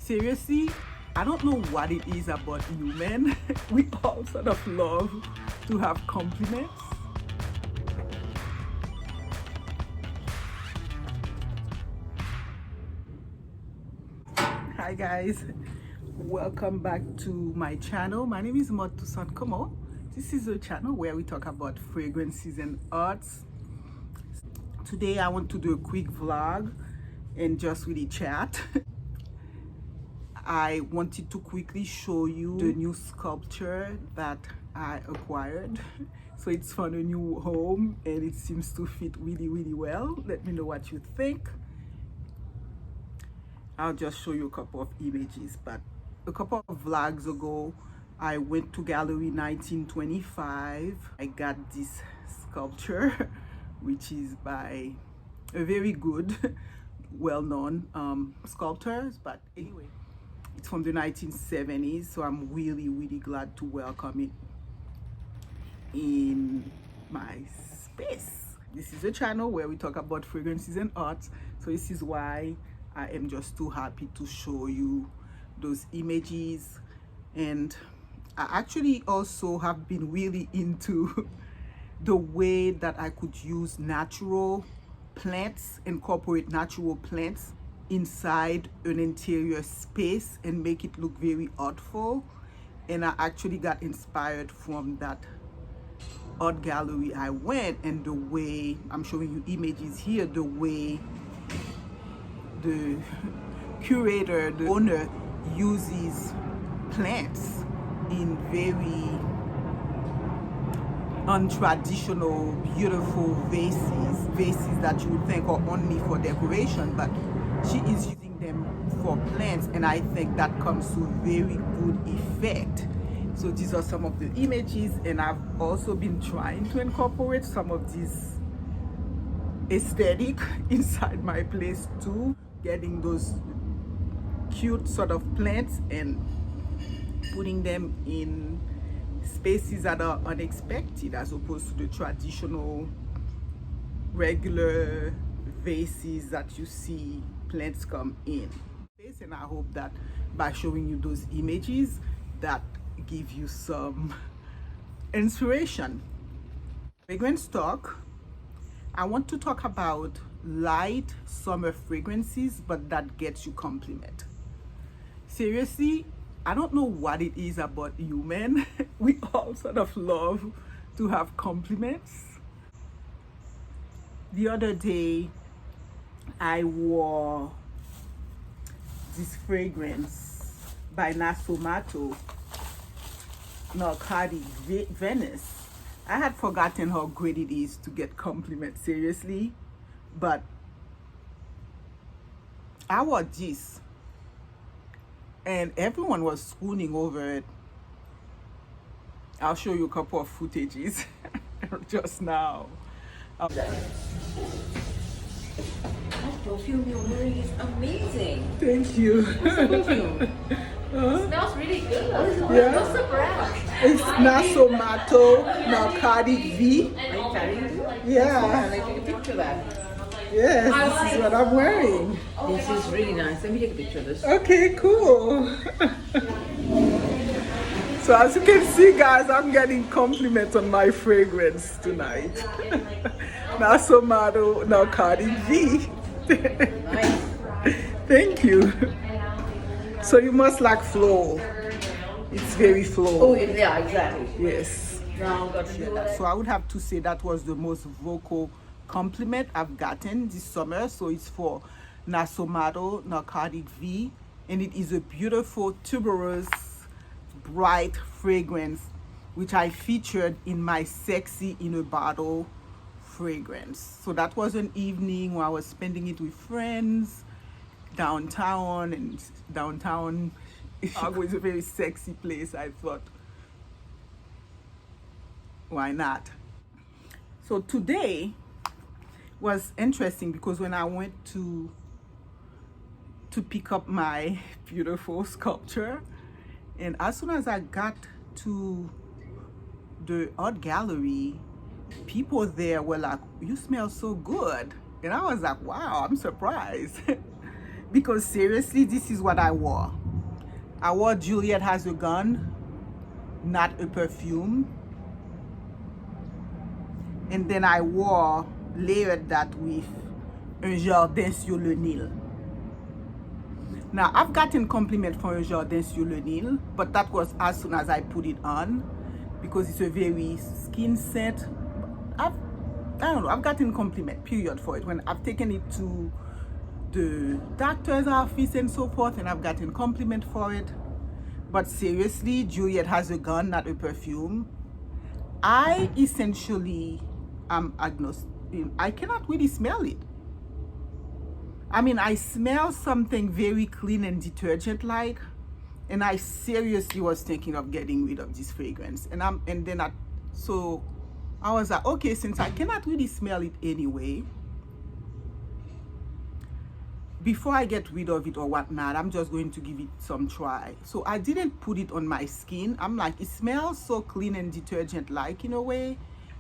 Seriously, I don't know what it is about you men. We all sort of love to have compliments. Hi guys, welcome back to my channel. My name is Maude. This is a channel where we talk about fragrances and arts. Today I want to do a quick vlog and just really chat. I wanted to quickly show you the new sculpture that I acquired. So it's from a new home and it seems to fit really well. Let me know what you think. I'll just show you a couple of images, but a couple of vlogs ago I went to Gallery 1925. I got this sculpture which is by a very good well-known sculptor, but anyway, it's from the 1970s, so I'm really glad to welcome it in my space. This is a channel where we talk about fragrances and arts, so this is why I am just too happy to show you those images. And I actually also have been really into the way that I could use natural plants, incorporate natural plants inside an interior space and make it look very artful. And I actually got inspired from that art gallery I went, and the way I'm showing you images here, the way the curator, the owner, uses plants in very untraditional, beautiful vases that you would think are only for decoration, but she is using them for plants, and I think that comes to very good effect. So these are some of the images, and I've also been trying to incorporate some of this aesthetic inside my place too, getting those cute sort of plants and putting them in spaces that are unexpected as opposed to the traditional regular vases that you see plants come in. And I hope that by showing you those images that give you some inspiration. Fragrance talk. I want to talk about light summer fragrances, but that gets you compliment. Seriously, I don't know what it is about you men. We all sort of love to have compliments. The other day I wore this fragrance by Nasomatto, Narcotic V. I had forgotten how great it is to get compliments, seriously, but I wore this and everyone was swooning over it. I'll show you a couple of footages just now. That perfume you're wearing is amazing. Thank you. What's the perfume? It smells really good. Yeah. What's the brand? It's Nasomatto Narcotic V. Are you carrying it? Yeah. I'd like to take a picture of that. Yes, this is what I'm wearing. This is really nice. Let me take a picture of this. Okay, cool. So as you can see, guys, I'm getting compliments on my fragrance tonight. Nasomatto Narcotic V. Nice. Thank you. So you must like flow. It's very flow. Oh, yeah, exactly. Yes. Now I've got to do that. So I would have to say that was the most vocal compliment I've gotten this summer. So it's for Nasomatto Narcotic V, and it is a beautiful tuberose bright fragrance which I featured in my Sexy in a Bottle fragrance. So that was an evening where I was spending it with friends downtown, and downtown Chicago is a very sexy place. I thought, why not? So today was interesting because when I went to pick up my beautiful sculpture, and as soon as I got to the art gallery, people there were like, "You smell so good," and I was like, "Wow, I'm surprised." because seriously, this is what I wore. I wore Juliette Has a Gun, not a perfume. And then I layered that with un Jardin sur le Nil. Now, I've gotten compliment for un Jardin sur le Nil, but that was as soon as I put it on, because it's a very skin scent. I don't know, I've gotten compliment, period, for it. When I've taken it to the doctor's office and so forth, and I've gotten compliment for it. But seriously, Juliette Has a Gun, not a perfume. I essentially am agnostic. I cannot really smell it. I mean, I smell something very clean and detergent-like, and I seriously was thinking of getting rid of this fragrance. So I was like, okay, since I cannot really smell it anyway, before I get rid of it or whatnot, I'm just going to give it some try. So I didn't put it on my skin. I'm like, it smells so clean and detergent-like in a way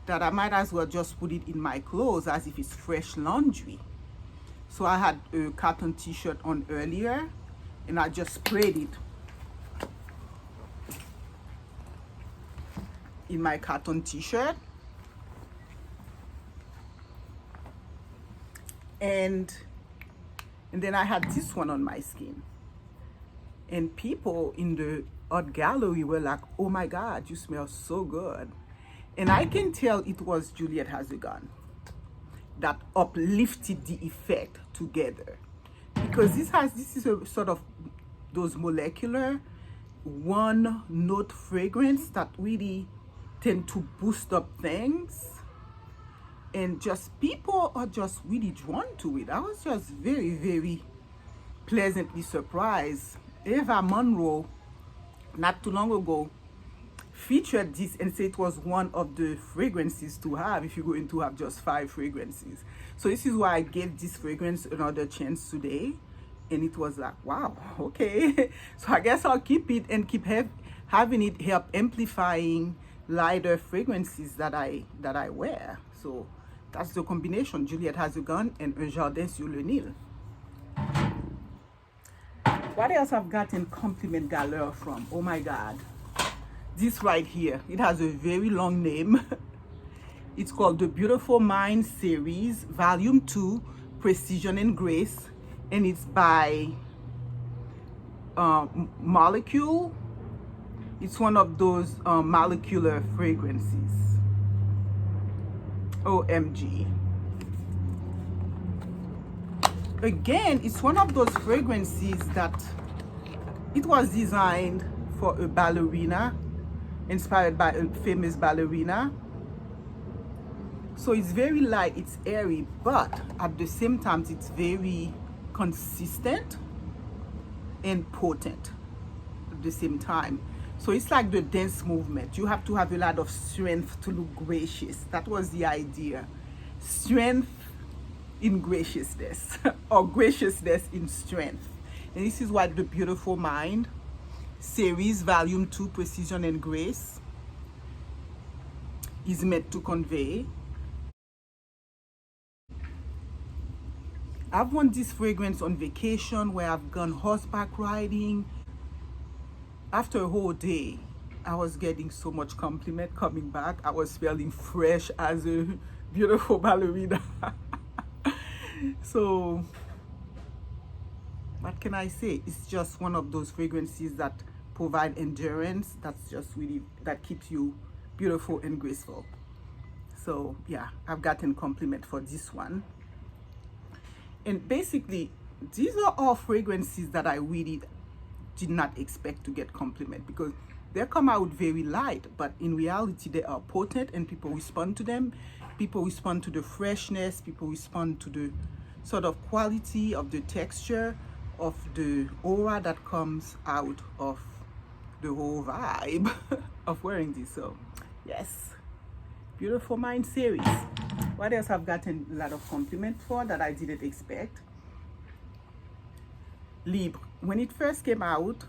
that I might as well just put it in my clothes as if it's fresh laundry. So I had a cotton t-shirt on earlier, and I just sprayed it in my cotton t-shirt. And then I had this one on my skin. And people in the art gallery were like, oh my God, you smell so good. And I can tell it was Juliette Has a Gun that uplifted the effect together. Because this is a sort of those molecular one note fragrance that really tend to boost up things. And just people are just really drawn to it. I was just very, very pleasantly surprised. Eva Monroe, not too long ago, featured this and said it was one of the fragrances to have if you're going to have just 5 fragrances. So this is why I gave this fragrance another chance today. And it was like, wow, okay. So I guess I'll keep it and keep having it help amplifying lighter fragrances that I wear. So that's the combination, Juliette Has a Gun and un Jardin sur le Nil. What else I've gotten compliment galore from? Oh my God. This right here, it has a very long name. It's called the Beautiful Mind Series, Volume 2, Precision and Grace. And it's by Molecule. It's one of those molecular fragrances. OMG. Again, it's one of those fragrances that it was designed for a ballerina, inspired by a famous ballerina. So it's very light, it's airy, but at the same time it's very consistent and potent at the same time. So it's like the dance movement. You have to have a lot of strength to look gracious. That was the idea. Strength in graciousness, or graciousness in strength. And this is what the Beautiful Mind Series, Volume 2, Precision and Grace, is meant to convey. I've worn this fragrance on vacation where I've gone horseback riding. After a whole day, I was getting so much compliment coming back. I was feeling fresh as a beautiful ballerina. So, what can I say? It's just one of those fragrances that provide endurance. That's just really, that keeps you beautiful and graceful. So yeah, I've gotten compliment for this one. And basically, these are all fragrances that I really did not expect to get compliment, because they come out very light, but in reality they are potent and people respond to them. People respond to the freshness, people respond to the sort of quality of the texture of the aura that comes out of the whole vibe of wearing this. So yes, Beautiful Mind Series. What else I've gotten a lot of compliment for that I didn't expect? Libre. When it first came out,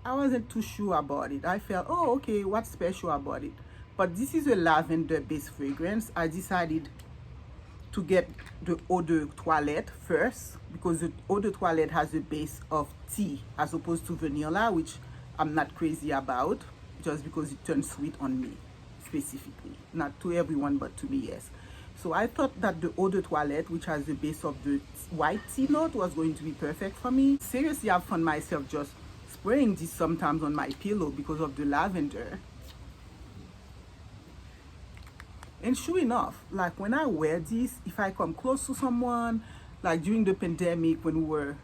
I wasn't too sure about it. I felt, oh, okay, what's special about it? But this is a lavender based fragrance. I decided to get the eau de toilette first, because the eau de toilette has a base of tea as opposed to vanilla, which I'm not crazy about, just because it turns sweet on me specifically. Not to everyone, but to me, yes. So I thought that the eau de toilette, which has the base of the white tea note, was going to be perfect for me. Seriously, I've found myself just spraying this sometimes on my pillow because of the lavender. And sure enough, like when I wear this, if I come close to someone, like during the pandemic when we were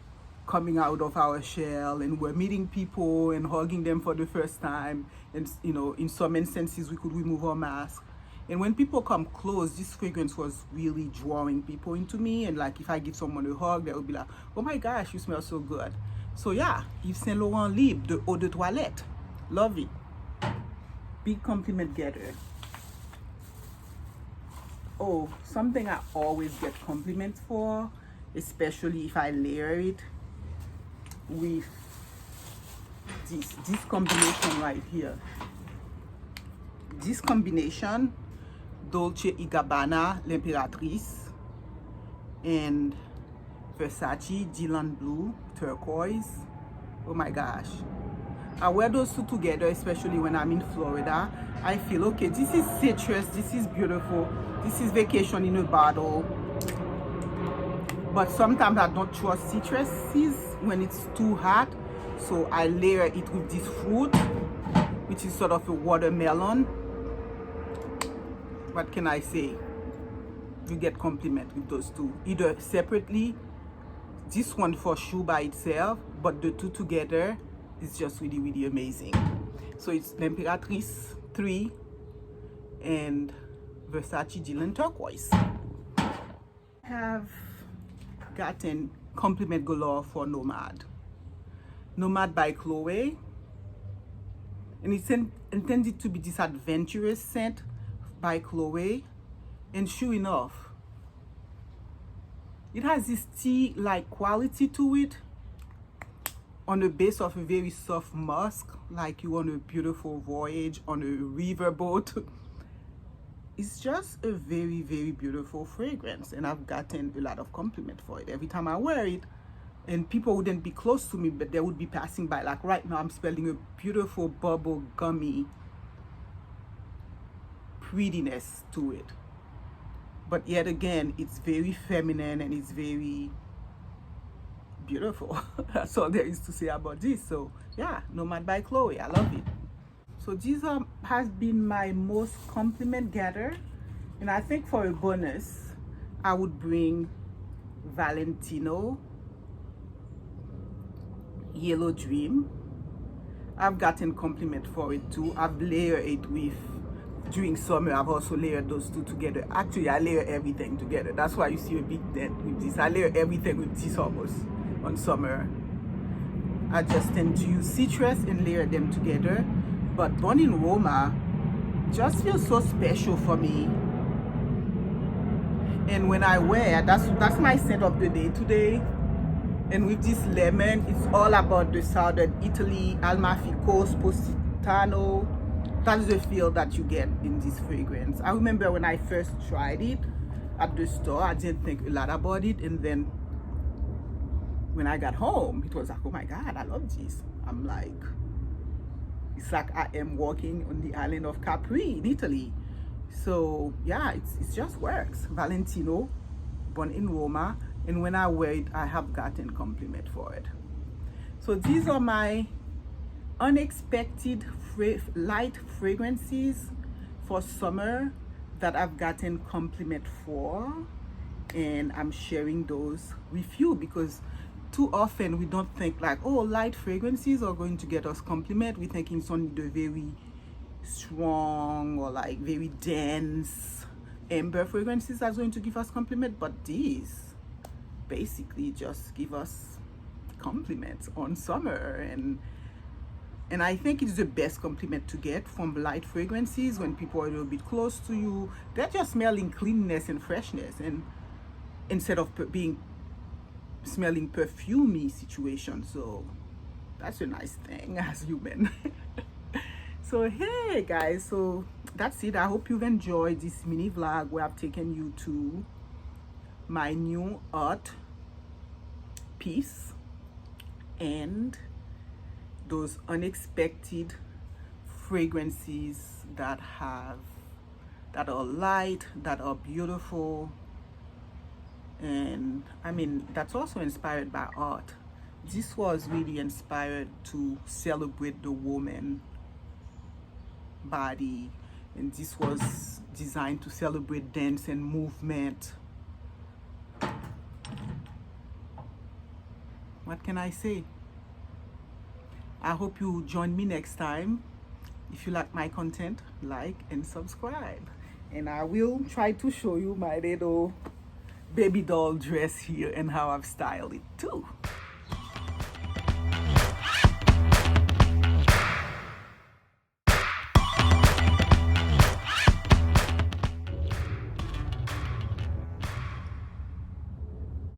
coming out of our shell and we're meeting people and hugging them for the first time, and you know, in some instances we could remove our mask. And when people come close, this fragrance was really drawing people into me. And like if I give someone a hug, they would be like, oh my gosh, you smell so good. So yeah, Yves Saint Laurent Libre, the eau de toilette. Love it. Big compliment getter. Oh, something I always get compliments for, especially if I layer it with this combination right here. This combination, Dolce & Gabbana L'Impératrice and Versace Dylan Blue Turquoise. Oh my gosh, I wear those two together, especially when I'm in Florida. I feel okay, this is citrus, this is beautiful, this is vacation in a bottle. But sometimes I don't trust citruses when it's too hot, so I layer it with this fruit, which is sort of a watermelon. What can I say? You get compliment with those two, either separately, this one for sure by itself, but the two together is just really, really amazing. So it's L'Impératrice 3 and Versace Dylan Turquoise. I have gotten compliment galore for Nomad. Nomad by Chloe. And it's intended to be this adventurous scent by Chloe. And sure enough, it has this tea-like quality to it on the base of a very soft musk, like you on a beautiful voyage on a riverboat. It's just a very, very beautiful fragrance, and I've gotten a lot of compliment for it every time I wear it. And people wouldn't be close to me, but they would be passing by. Like right now, I'm smelling a beautiful bubble gummy prettiness to it. But yet again, it's very feminine and it's very beautiful. That's all there is to say about this. So yeah, Nomad by Chloe, I love it. So this has been my most compliment getter, and I think for a bonus I would bring Valentino Yellow Dream. I've gotten compliment for it too. I've layered it with, during summer I've also layered those two together. Actually I layer everything together, that's why you see a big dent with this. I layer everything with this almost on summer. I just tend to use citrus and layer them together. But Born in Roma just feels so special for me. And when I wear, that's my scent of the day today. And with this lemon, it's all about the southern Italy, Amalfi Coast, Positano. That's the feel that you get in this fragrance. I remember when I first tried it at the store, I didn't think a lot about it. And then when I got home, it was like, oh my God, I love this. I'm like, it's like I am walking on the island of Capri in Italy. So yeah, it just works. Valentino, Born in Roma, and when I wear it, I have gotten compliment for it. So these are my unexpected light fragrances for summer that I've gotten compliment for, and I'm sharing those with you because too often we don't think like, oh, light fragrances are going to get us compliment. We think it's only the very strong or like very dense amber fragrances that's going to give us compliment, but these basically just give us compliments on summer. And I think it's the best compliment to get from light fragrances when people are a little bit close to you. They're just smelling cleanness and freshness, and instead of smelling perfumey situation. So that's a nice thing as human. So hey guys, so that's it. I hope you've enjoyed this mini vlog where I've taken you to my new art piece and those unexpected fragrances that are light, that are beautiful, and I mean that's also inspired by art. This was really inspired to celebrate the woman body, and this was designed to celebrate dance and movement. What can I say? I hope you join me next time. If you like my content, like and subscribe, and I will try to show you my little baby doll dress here and how I've styled it too.